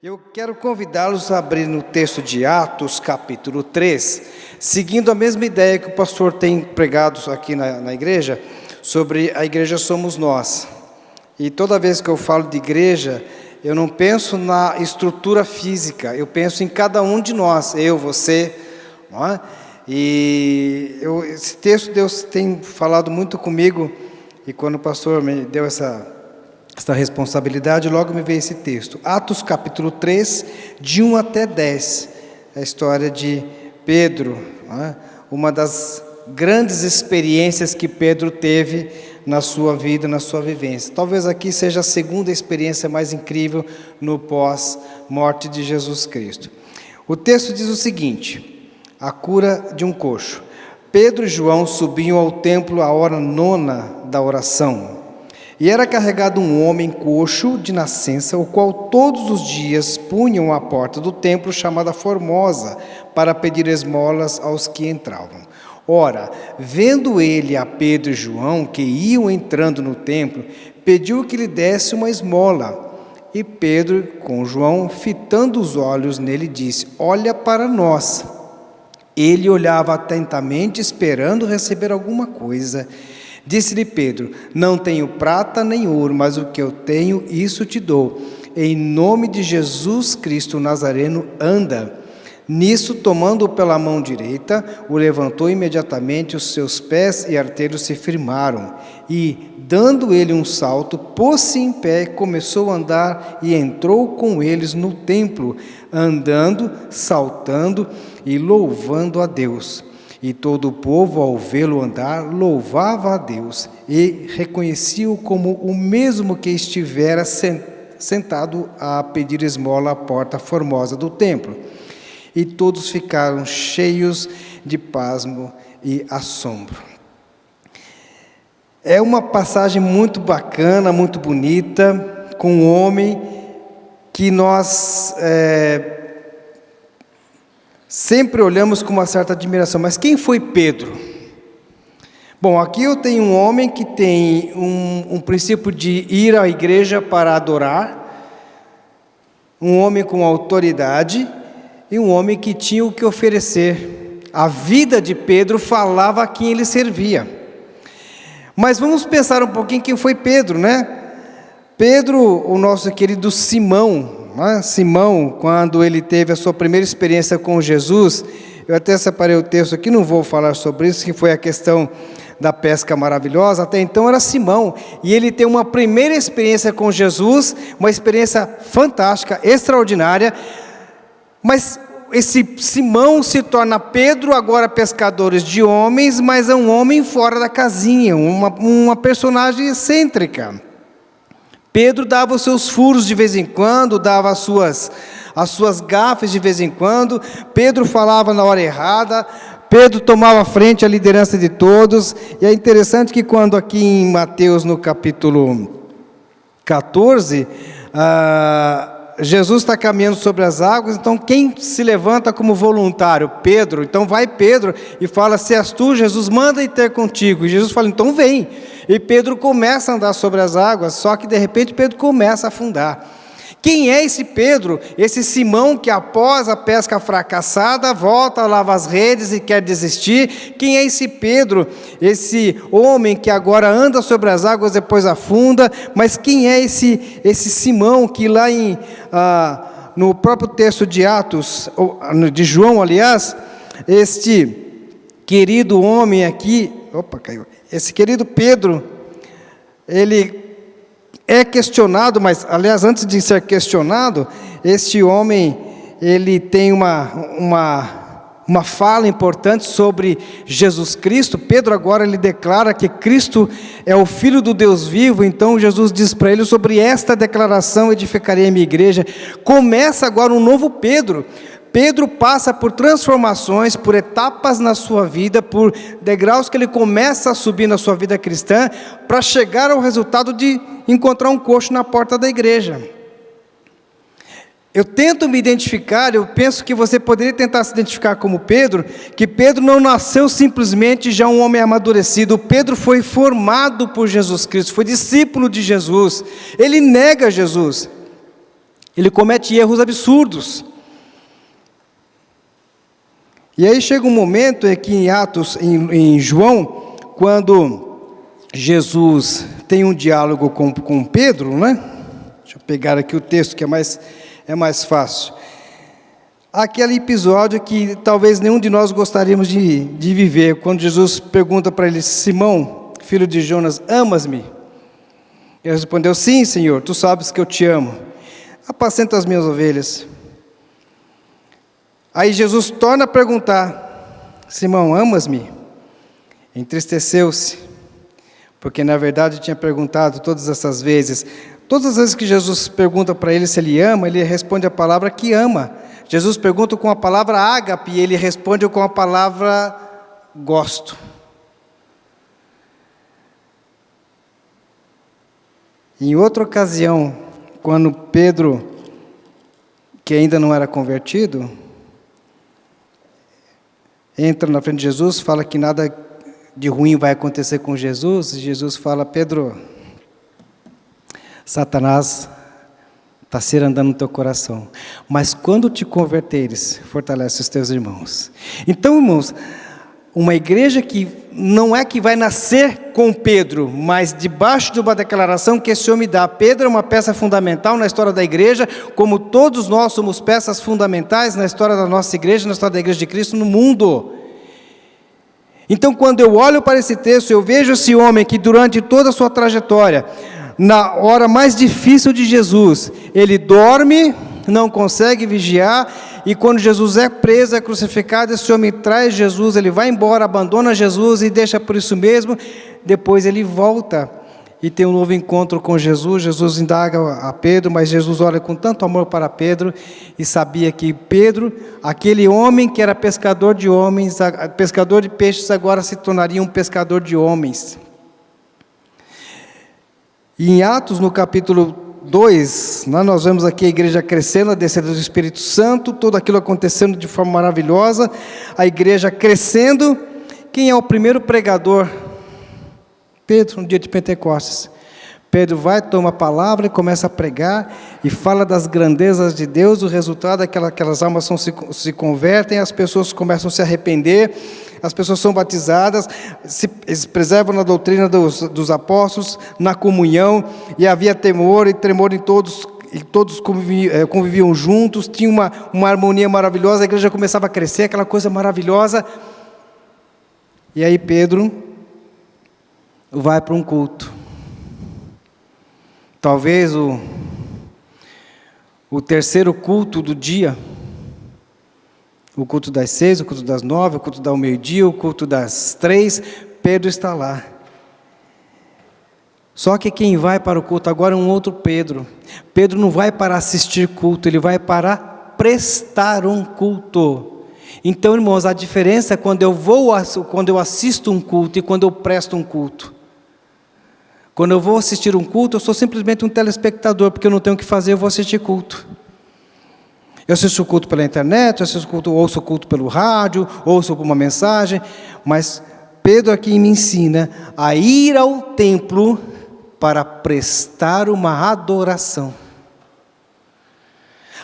Eu quero convidá-los a abrir no texto de Atos, capítulo 3, seguindo a mesma ideia que o pastor tem pregado aqui na igreja, sobre a igreja somos nós. E toda vez que eu falo de igreja, eu não penso na estrutura física, eu penso em cada um de nós, eu, você, não é? Esse texto Deus tem falado muito comigo, e quando o pastor me deu essa responsabilidade, logo me veio esse texto. Atos capítulo 3, de 1 até 10. A história de Pedro, né? Uma das grandes experiências que Pedro teve na sua vida, na sua vivência. Talvez aqui seja a segunda experiência mais incrível no pós-morte de Jesus Cristo. O texto diz o seguinte: a cura de um coxo. Pedro e João subiam ao templo à hora 9ª da oração. E era carregado um homem coxo de nascença, o qual todos os dias punham à porta do templo chamada Formosa, para pedir esmolas aos que entravam. Ora, vendo ele a Pedro e João, que iam entrando no templo, pediu que lhe desse uma esmola. E Pedro, com João, fitando os olhos nele, disse: olha para nós. Ele olhava atentamente, esperando receber alguma coisa. Disse-lhe Pedro: não tenho prata nem ouro, mas o que eu tenho, isso te dou. Em nome de Jesus Cristo Nazareno, anda. Nisso, tomando-o pela mão direita, o levantou imediatamente, os seus pés e artelhos se firmaram. E, dando ele um salto, pôs-se em pé, começou a andar e entrou com eles no templo, andando, saltando e louvando a Deus. E todo o povo, ao vê-lo andar, louvava a Deus e reconhecia-o como o mesmo que estivera sentado a pedir esmola à porta formosa do templo. E todos ficaram cheios de pasmo e assombro. É uma passagem muito bacana, muito bonita, com um homem que nós sempre olhamos com uma certa admiração. Mas quem foi Pedro? Bom, aqui eu tenho um homem que tem um princípio de ir à igreja para adorar, um homem com autoridade e um homem que tinha o que oferecer. A vida de Pedro falava a quem ele servia. Mas vamos pensar um pouquinho quem foi Pedro, né? Pedro, o nosso querido Simão, Simão, quando ele teve a sua primeira experiência com Jesus, eu até separei o texto aqui, não vou falar sobre isso, que foi a questão da pesca maravilhosa. Até então era Simão, e ele tem uma primeira experiência com Jesus, uma experiência fantástica, extraordinária, mas esse Simão se torna Pedro, agora pescadores de homens, mas é um homem fora da casinha, uma personagem excêntrica. Pedro dava os seus furos de vez em quando, dava as suas gafes de vez em quando. Pedro falava na hora errada. Pedro tomava frente à liderança de todos. E é interessante que quando aqui em Mateus, no capítulo 14, Jesus está caminhando sobre as águas, então quem se levanta como voluntário? Pedro. Então vai Pedro e fala: se és tu, Jesus, manda ir ter contigo. E Jesus fala: então vem. E Pedro começa a andar sobre as águas, só que de repente Pedro começa a afundar. Quem é esse Pedro? Esse Simão que após a pesca fracassada, volta, lava as redes e quer desistir. Quem é esse Pedro? Esse homem que agora anda sobre as águas, depois afunda. Mas quem é esse Simão que lá no próprio texto de Atos, de João, aliás, este querido homem aqui, esse querido Pedro, ele é questionado, mas, aliás, antes de ser questionado, este homem, ele tem uma fala importante sobre Jesus Cristo. Pedro agora, ele declara que Cristo é o Filho do Deus vivo. Então Jesus diz para ele: sobre esta declaração edificarei a minha igreja. Começa agora um novo Pedro. Pedro passa por transformações, por etapas na sua vida, por degraus que ele começa a subir na sua vida cristã, para chegar ao resultado de encontrar um coxo na porta da igreja. Eu tento me identificar, eu penso que você poderia tentar se identificar como Pedro, que Pedro não nasceu simplesmente já um homem amadurecido. Pedro foi formado por Jesus Cristo, foi discípulo de Jesus. Ele nega Jesus. Ele comete erros absurdos. E aí chega um momento aqui em Atos, em João, quando Jesus tem um diálogo com Pedro, né? Deixa eu pegar aqui o texto que é mais fácil. Aquele episódio que talvez nenhum de nós gostaríamos de viver, quando Jesus pergunta para ele: Simão, filho de Jonas, amas-me? Ele respondeu: sim, Senhor, tu sabes que eu te amo. Apacenta as minhas ovelhas. Aí Jesus torna a perguntar: Simão, amas-me? Entristeceu-se, porque na verdade tinha perguntado todas essas vezes. Todas as vezes que Jesus pergunta para ele se ele ama, ele responde a palavra que ama. Jesus pergunta com a palavra ágape e ele responde com a palavra gosto. Em outra ocasião, quando Pedro, que ainda não era convertido, entra na frente de Jesus, fala que nada de ruim vai acontecer com Jesus, e Jesus fala: Pedro, Satanás está se andando no teu coração, mas quando te converteres, fortalece os teus irmãos. Então, irmãos, uma igreja que não é que vai nascer com Pedro, mas debaixo de uma declaração que esse homem dá. Pedro é uma peça fundamental na história da igreja, como todos nós somos peças fundamentais na história da nossa igreja, na história da igreja de Cristo no mundo. Então, quando eu olho para esse texto, eu vejo esse homem que durante toda a sua trajetória, na hora mais difícil de Jesus, ele dorme, não consegue vigiar, e quando Jesus é preso, é crucificado, esse homem traz Jesus, ele vai embora, abandona Jesus e deixa por isso mesmo. Depois ele volta e tem um novo encontro com Jesus. Jesus indaga a Pedro, mas Jesus olha com tanto amor para Pedro e sabia que Pedro, aquele homem que era pescador de homens, pescador de peixes, agora se tornaria um pescador de homens. E em Atos, no capítulo 2, nós vemos aqui a igreja crescendo, a descida do Espírito Santo, tudo aquilo acontecendo de forma maravilhosa, a igreja crescendo. Quem é o primeiro pregador? Pedro, no dia de Pentecostes. Pedro vai, toma a palavra e começa a pregar, e fala das grandezas de Deus. O resultado é que aquelas almas se convertem, as pessoas começam a se arrepender, as pessoas são batizadas, eles preservam na doutrina dos apóstolos, na comunhão, e havia temor e tremor em todos, e todos conviviam juntos, tinha uma harmonia maravilhosa, a igreja começava a crescer, aquela coisa maravilhosa. E aí Pedro vai para um culto, talvez o terceiro culto do dia, o culto das 6, o culto das 9, o culto do meio-dia, o culto das 3, Pedro está lá. Só que quem vai para o culto agora é um outro Pedro. Pedro não vai para assistir culto, ele vai para prestar um culto. Então, irmãos, a diferença é quando eu assisto um culto e quando eu presto um culto. Quando eu vou assistir um culto, eu sou simplesmente um telespectador, porque eu não tenho o que fazer, eu vou assistir culto. Eu assisto o culto pela internet, eu assisto o culto, ouço o culto pelo rádio, ouço uma mensagem, mas Pedro aqui me ensina a ir ao templo para prestar uma adoração.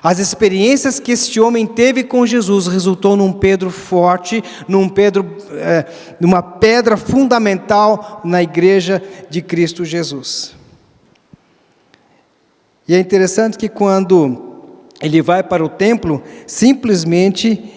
As experiências que este homem teve com Jesus resultou num Pedro forte, numa pedra fundamental na igreja de Cristo Jesus. E é interessante que quando ele vai para o templo, simplesmente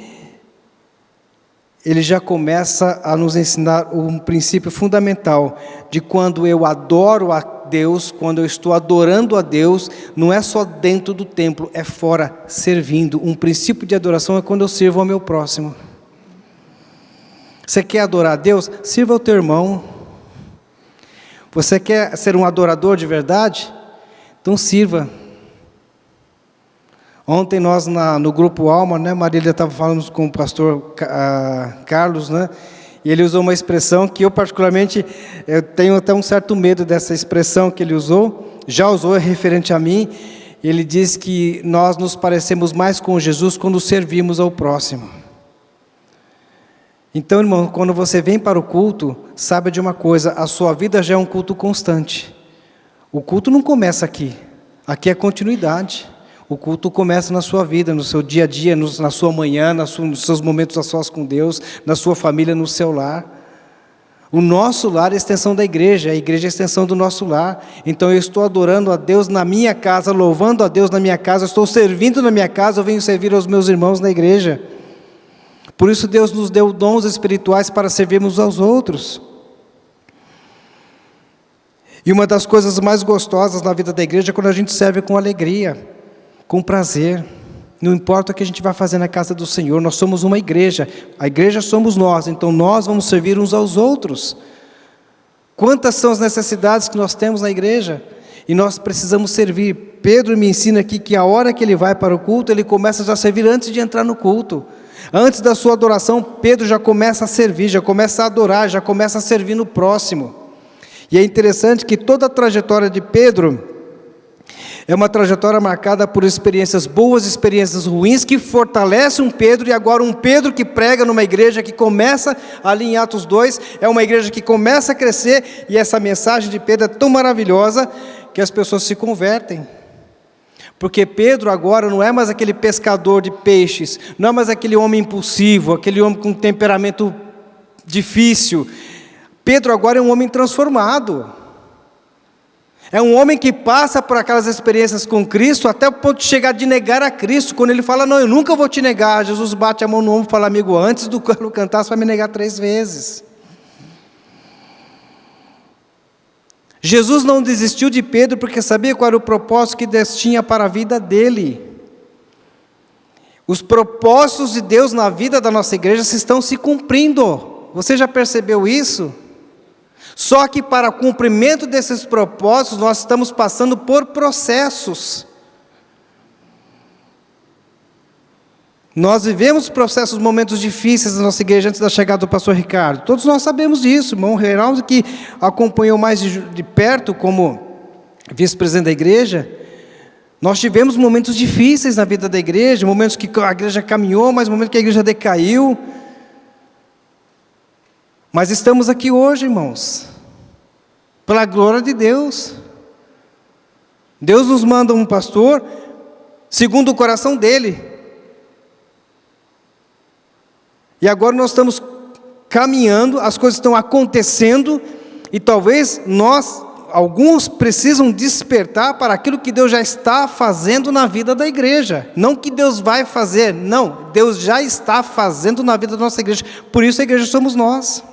ele já começa a nos ensinar um princípio fundamental, de quando eu adoro a Deus, quando eu estou adorando a Deus, não é só dentro do templo, é fora, servindo. Um princípio de adoração é quando eu sirvo ao meu próximo. Você quer adorar a Deus? Sirva ao teu irmão. Você quer ser um adorador de verdade? Então sirva. Ontem nós no grupo Alma, né, Marília estava falando com o pastor Carlos, né, e ele usou uma expressão que eu particularmente, eu tenho até um certo medo dessa expressão que ele usou, já usou referente a mim. Ele diz que nós nos parecemos mais com Jesus quando servimos ao próximo. Então, irmão, quando você vem para o culto, saiba de uma coisa, a sua vida já é um culto constante. O culto não começa aqui, aqui é continuidade. O culto começa na sua vida, no seu dia a dia, na sua manhã, nos seus momentos a sós com Deus, na sua família, no seu lar. O nosso lar é a extensão da igreja, a igreja é a extensão do nosso lar. Então eu estou adorando a Deus na minha casa, louvando a Deus na minha casa, estou servindo na minha casa, eu venho servir aos meus irmãos na igreja. Por isso Deus nos deu dons espirituais para servirmos aos outros. E uma das coisas mais gostosas na vida da igreja é quando a gente serve com alegria, com prazer. Não importa o que a gente vai fazer na casa do Senhor, nós somos uma igreja. A igreja somos nós, então nós vamos servir uns aos outros. Quantas são as necessidades que nós temos na igreja? E nós precisamos servir. Pedro me ensina aqui que a hora que ele vai para o culto, ele começa já a servir antes de entrar no culto. Antes da sua adoração, Pedro já começa a servir, já começa a adorar, já começa a servir no próximo. E é interessante que toda a trajetória de Pedro é uma trajetória marcada por experiências boas, experiências ruins, que fortalece um Pedro, e agora um Pedro que prega numa igreja que começa, ali em Atos 2, é uma igreja que começa a crescer, e essa mensagem de Pedro é tão maravilhosa, que as pessoas se convertem. Porque Pedro agora não é mais aquele pescador de peixes, não é mais aquele homem impulsivo, aquele homem com temperamento difícil. Pedro agora é um homem transformado. É um homem que passa por aquelas experiências com Cristo, até o ponto de chegar de negar a Cristo. Quando ele fala, não, eu nunca vou te negar. Jesus bate a mão no ombro e fala, amigo, antes do coro cantar, você vai me negar 3 vezes. Jesus não desistiu de Pedro, porque sabia qual era o propósito que Deus tinha para a vida dele. Os propósitos de Deus na vida da nossa igreja estão se cumprindo. Você já percebeu isso? Só que para o cumprimento desses propósitos, nós estamos passando por processos. Nós vivemos processos, momentos difíceis na nossa igreja antes da chegada do pastor Ricardo. Todos nós sabemos disso. O irmão Reinaldo, que acompanhou mais de perto como vice-presidente da igreja, nós tivemos momentos difíceis na vida da igreja, momentos que a igreja caminhou, mas momentos que a igreja decaiu. Mas estamos aqui hoje, irmãos, pela glória de Deus. Deus nos manda um pastor segundo o coração dele. E agora nós estamos caminhando, as coisas estão acontecendo, e talvez alguns precisam despertar para aquilo que Deus já está fazendo na vida da igreja. Não que Deus vai fazer, não, Deus já está fazendo na vida da nossa igreja. Por isso a igreja somos nós.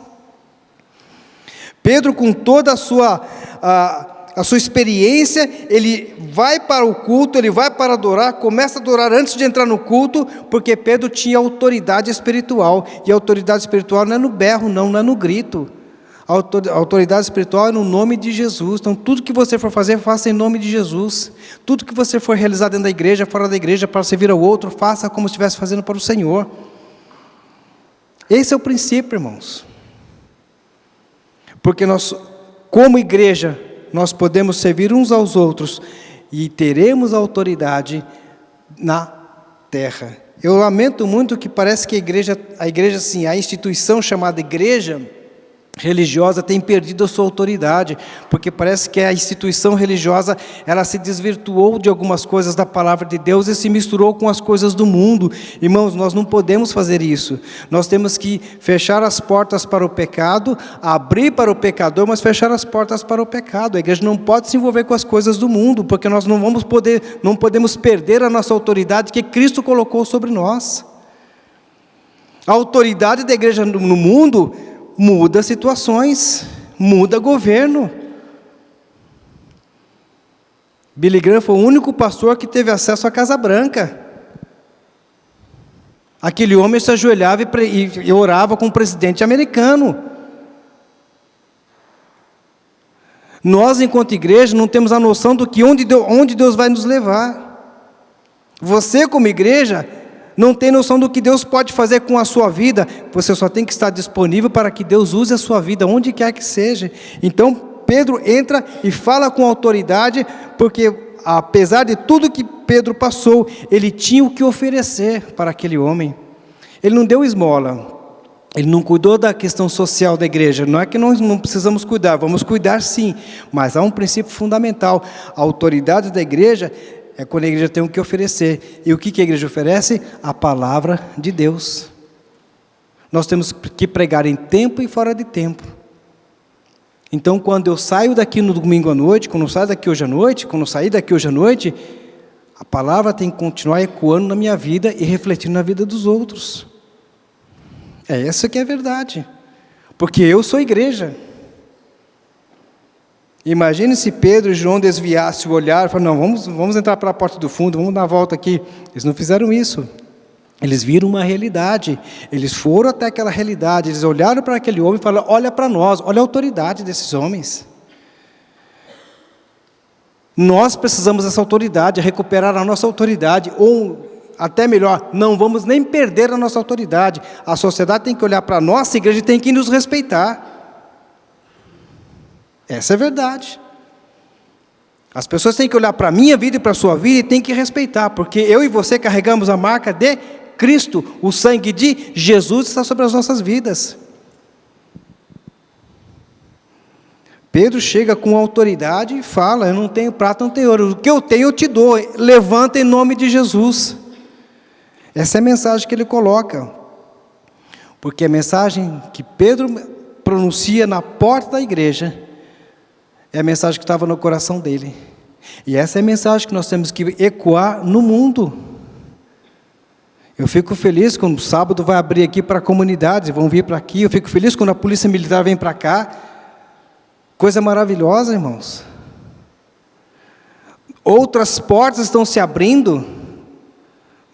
Pedro, com toda a sua experiência, ele vai para o culto, ele vai para adorar, começa a adorar antes de entrar no culto, porque Pedro tinha autoridade espiritual, e a autoridade espiritual não é no berro, não é no grito. A autoridade espiritual é no nome de Jesus. Então tudo que você for fazer, faça em nome de Jesus. Tudo que você for realizar dentro da igreja, fora da igreja, para servir ao outro, faça como se estivesse fazendo para o Senhor. Esse é o princípio, irmãos. Porque nós, como igreja, nós podemos servir uns aos outros e teremos autoridade na terra. Eu lamento muito que parece que a igreja, sim, a instituição chamada igreja religiosa tem perdido a sua autoridade, porque parece que a instituição religiosa, ela se desvirtuou de algumas coisas da palavra de Deus e se misturou com as coisas do mundo. Irmãos, nós não podemos fazer isso. Nós temos que fechar as portas para o pecado, abrir para o pecador, mas fechar as portas para o pecado. A igreja não pode se envolver com as coisas do mundo, porque nós não podemos perder a nossa autoridade que Cristo colocou sobre nós. A autoridade da igreja no mundo muda situações, muda governo. Billy Graham foi o único pastor que teve acesso à Casa Branca. Aquele homem se ajoelhava e orava com o presidente americano. Nós, enquanto igreja, não temos a noção do que onde Deus vai nos levar. Você, como igreja, não tem noção do que Deus pode fazer com a sua vida. Você só tem que estar disponível para que Deus use a sua vida, onde quer que seja. Então, Pedro entra e fala com autoridade, porque apesar de tudo que Pedro passou, ele tinha o que oferecer para aquele homem. Ele não deu esmola, ele não cuidou da questão social da igreja. Não é que nós não precisamos cuidar, vamos cuidar sim, mas há um princípio fundamental. A autoridade da igreja é quando a igreja tem o que oferecer. E o que a igreja oferece? A palavra de Deus. Nós temos que pregar em tempo e fora de tempo. Então, quando eu saio daqui no domingo à noite, quando eu saio daqui hoje à noite, quando eu sair daqui hoje à noite, a palavra tem que continuar ecoando na minha vida e refletindo na vida dos outros. É essa que é a verdade. Porque eu sou igreja. Imagine se Pedro e João desviassem o olhar e falaram, não, vamos entrar pela porta do fundo, vamos dar a volta aqui. Eles não fizeram isso. Eles viram uma realidade, eles foram até aquela realidade, eles olharam para aquele homem e falaram, olha para nós, olha a autoridade desses homens. Nós precisamos dessa autoridade, recuperar a nossa autoridade, ou até melhor, não vamos nem perder a nossa autoridade. A sociedade tem que olhar para a nossa igreja e tem que nos respeitar. Essa é a verdade. As pessoas têm que olhar para a minha vida e para a sua vida e têm que respeitar, porque eu e você carregamos a marca de Cristo, o sangue de Jesus está sobre as nossas vidas. Pedro chega com autoridade e fala, eu não tenho prata, não tenho ouro, o que eu tenho eu te dou, levanta em nome de Jesus. Essa é a mensagem que ele coloca, porque a mensagem que Pedro pronuncia na porta da igreja, é a mensagem que estava no coração dele, e essa é a mensagem que nós temos que ecoar no mundo. Eu fico feliz quando o sábado vai abrir aqui para comunidades, vão vir para aqui, eu fico feliz quando a polícia militar vem para cá, coisa maravilhosa, irmãos. Outras portas estão se abrindo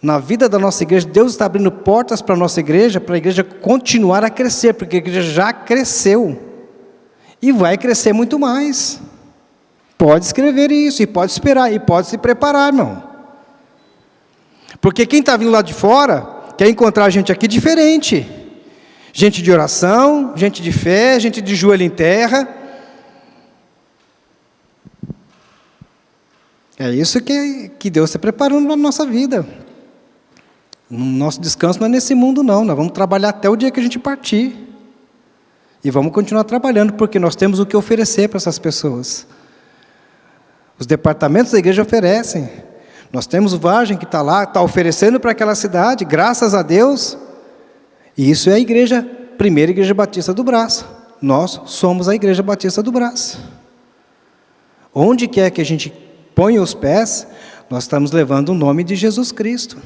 na vida da nossa igreja, Deus está abrindo portas para a nossa igreja, para a igreja continuar a crescer, porque a igreja já cresceu, e vai crescer muito mais. Pode escrever isso, e pode esperar, e pode se preparar, irmão. Porque quem está vindo lá de fora, quer encontrar gente aqui diferente. Gente de oração, gente de fé, gente de joelho em terra. É isso que Deus está preparando na nossa vida. O nosso descanso não é nesse mundo não, nós vamos trabalhar até o dia que a gente partir. E vamos continuar trabalhando, porque nós temos o que oferecer para essas pessoas. Os departamentos da igreja oferecem. Nós temos o Vargem que está lá, está oferecendo para aquela cidade, graças a Deus. E isso é a igreja, primeira igreja batista do Brás. Nós somos a igreja batista do Brás. Onde quer que a gente ponha os pés, nós estamos levando o nome de Jesus Cristo.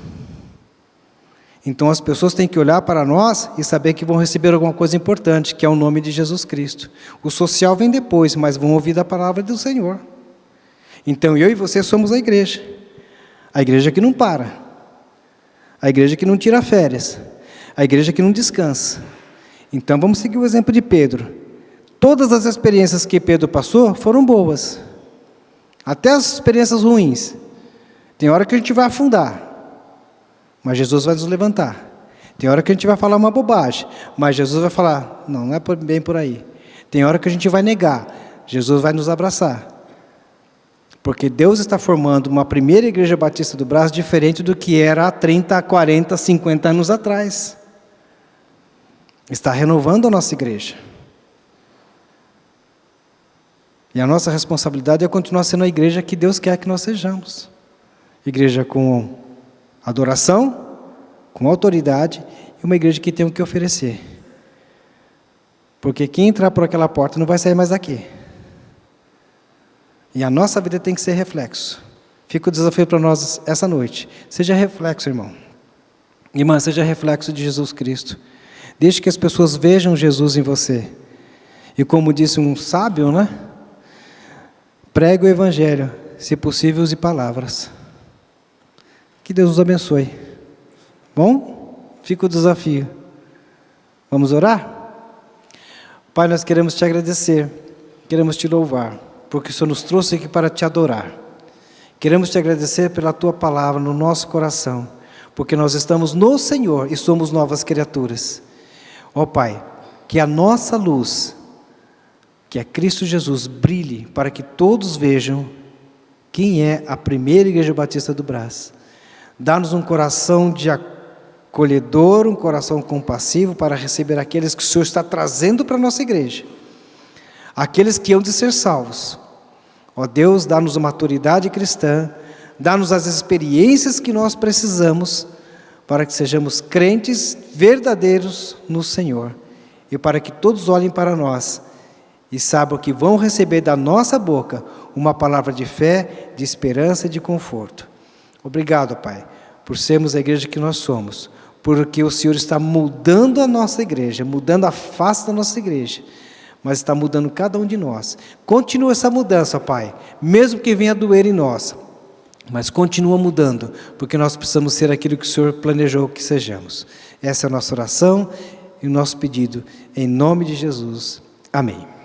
Então as pessoas têm que olhar para nós e saber que vão receber alguma coisa importante, que é o nome de Jesus Cristo. O social vem depois, mas vão ouvir a palavra do Senhor. Então eu e você somos a igreja. A igreja que não para, a igreja que não tira férias, a igreja que não descansa. Então vamos seguir o exemplo de Pedro. Todas as experiências que Pedro passou foram boas, até as experiências ruins. Tem hora que a gente vai afundar, mas Jesus vai nos levantar. Tem hora que a gente vai falar uma bobagem, mas Jesus vai falar, não é bem por aí. Tem hora que a gente vai negar, Jesus vai nos abraçar. Porque Deus está formando uma primeira igreja batista do Brás diferente do que era há 30, 40, 50 anos atrás. Está renovando a nossa igreja. E a nossa responsabilidade é continuar sendo a igreja que Deus quer que nós sejamos. Igreja com adoração, com autoridade, e uma igreja que tem o que oferecer. Porque quem entrar por aquela porta não vai sair mais daqui. E a nossa vida tem que ser reflexo. Fica o desafio para nós essa noite. Seja reflexo, irmão. Irmã, seja reflexo de Jesus Cristo. Deixe que as pessoas vejam Jesus em você. E como disse um sábio, né? Pregue o evangelho, se possível use palavras. Que Deus nos abençoe. Bom? Fica o desafio. Vamos orar? Pai, nós queremos te agradecer. Queremos te louvar. Porque o Senhor nos trouxe aqui para te adorar. Queremos te agradecer pela tua palavra no nosso coração, porque nós estamos no Senhor e somos novas criaturas. Ó Pai, que a nossa luz, que é Cristo Jesus, brilhe para que todos vejam quem é a primeira igreja batista do Brás. Dá-nos um coração de acolhedor, um coração compassivo para receber aqueles que o Senhor está trazendo para a nossa igreja. Aqueles que hão de ser salvos. Ó Deus, dá-nos a maturidade cristã, Dá-nos as experiências que nós precisamos para que sejamos crentes verdadeiros no Senhor e para que todos olhem para nós e saibam que vão receber da nossa boca uma palavra de fé, de esperança e de conforto. Obrigado, Pai, por sermos a igreja que nós somos, porque o Senhor está mudando a nossa igreja, mudando a face da nossa igreja, mas está mudando cada um de nós. Continua essa mudança, Pai, mesmo que venha doer em nós, mas continua mudando, porque nós precisamos ser aquilo que o Senhor planejou que sejamos. Essa é a nossa oração e o nosso pedido, em nome de Jesus. Amém.